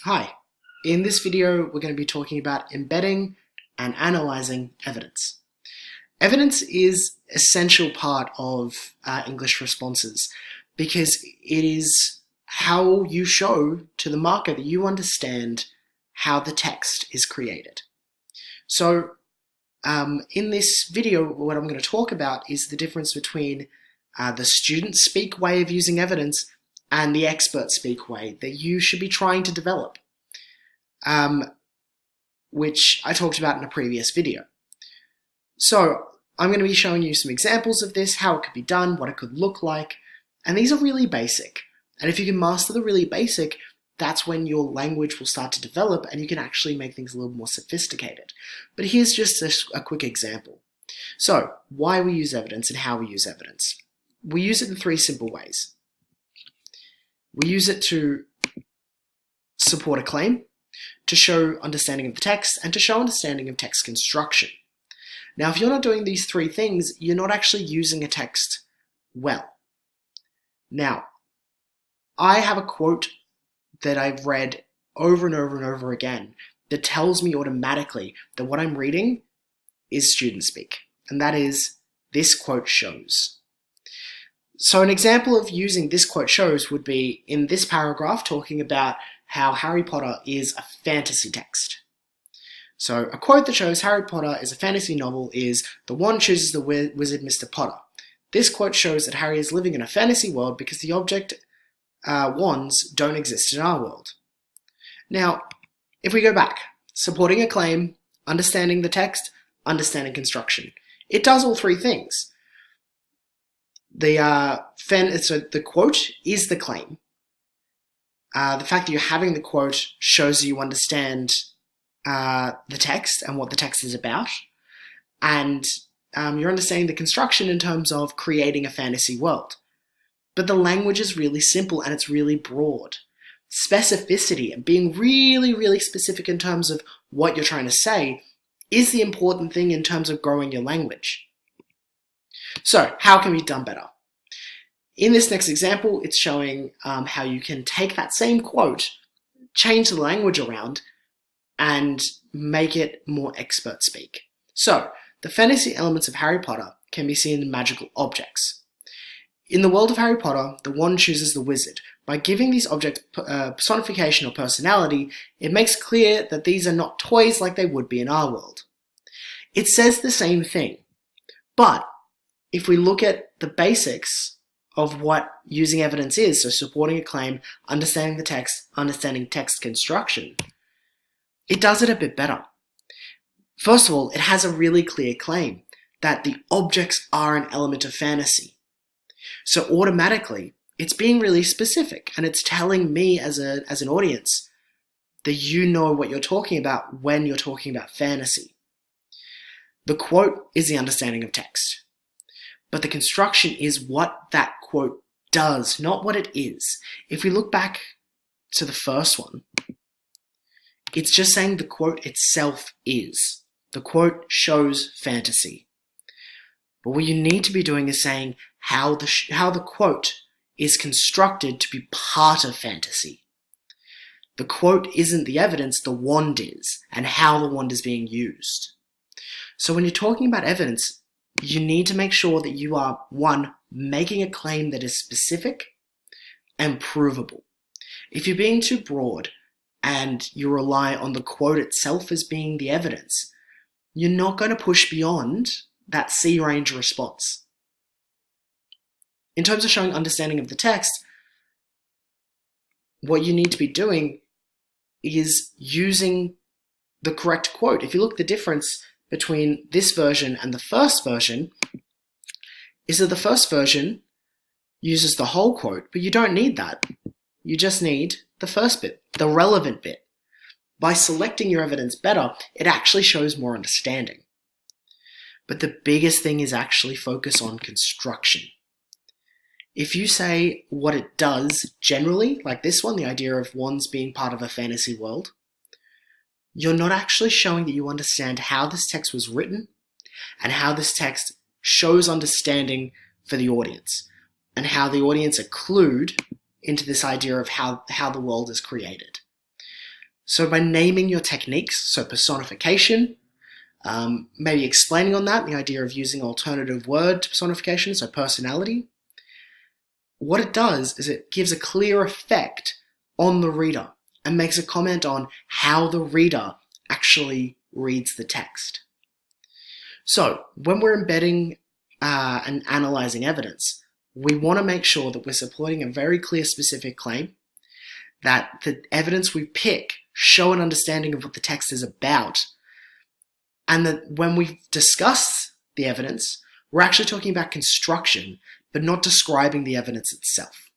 Hi, in this video we're going to be talking about embedding and analyzing evidence. Evidence is an essential part of English responses because it is how you show to the marker that you understand how the text is created. So in this video what I'm going to talk about is the difference between the student speak way of using evidence and the expert speak way that you should be trying to develop, which I talked about in a previous video. So I'm going to be showing you some examples of this, how it could be done, what it could look like, and these are really basic. And if you can master the really basic, that's when your language will start to develop and you can actually make things a little more sophisticated. But here's just a quick example. So why we use evidence and how we use evidence. We use it in three simple ways. We use it to support a claim, to show understanding of the text, and to show understanding of text construction. Now, if you're not doing these three things, you're not actually using a text well. Now, I have a quote that I've read over and over and over again that tells me automatically that what I'm reading is student speak, and that is, "This quote shows." So an example of using "this quote shows" would be in this paragraph talking about how Harry Potter is a fantasy text. So a quote that shows Harry Potter is a fantasy novel is, "The wand chooses the wizard Mr. Potter. This quote shows that Harry is living in a fantasy world because the object wands don't exist in our world." Now, if we go back, supporting a claim, understanding the text, understanding construction. It does all three things. So the quote is the claim. The fact that you're having the quote shows you understand the text and what the text is about, and you're understanding the construction in terms of creating a fantasy world. But the language is really simple and it's really broad. Specificity and being really, really specific in terms of what you're trying to say is the important thing in terms of growing your language. So, how can it be done better? In this next example, it's showing how you can take that same quote, change the language around, and make it more expert speak. So, the fantasy elements of Harry Potter can be seen in magical objects. In the world of Harry Potter, the wand chooses the wizard. By giving these objects personification or personality, it makes clear that these are not toys like they would be in our world. It says the same thing, but if we look at the basics of what using evidence is, so supporting a claim, understanding the text, understanding text construction, it does it a bit better. First of all, it has a really clear claim that the objects are an element of fantasy. So automatically, it's being really specific and it's telling me as an audience that you know what you're talking about when you're talking about fantasy. The quote is the understanding of text. But the construction is what that quote does, not what it is. If we look back to the first one, it's just saying the quote itself is. The quote shows fantasy. But what you need to be doing is saying how the quote is constructed to be part of fantasy. The quote isn't the evidence, the wand is, and how the wand is being used. So when you're talking about evidence, you need to make sure that you are, one, making a claim that is specific and provable. If you're being too broad and you rely on the quote itself as being the evidence, you're not going to push beyond that C-range response. In terms of showing understanding of the text, what you need to be doing is using the correct quote. If you look at the difference between this version and the first version, is that the first version uses the whole quote, but you don't need that. You just need the first bit, the relevant bit. By selecting your evidence better, it actually shows more understanding. But the biggest thing is actually focus on construction. If you say what it does generally, like this one, the idea of wands being part of a fantasy world, you're not actually showing that you understand how this text was written and how this text shows understanding for the audience and how the audience are clued into this idea of how the world is created. So by naming your techniques, so personification, maybe explaining on that, the idea of using alternative word to personification, so personality, what it does is it gives a clear effect on the reader and makes a comment on how the reader actually reads the text. So when we're embedding and analyzing evidence, we want to make sure that we're supporting a very clear specific claim, that the evidence we pick show an understanding of what the text is about, and that when we discuss the evidence, we're actually talking about construction, but not describing the evidence itself.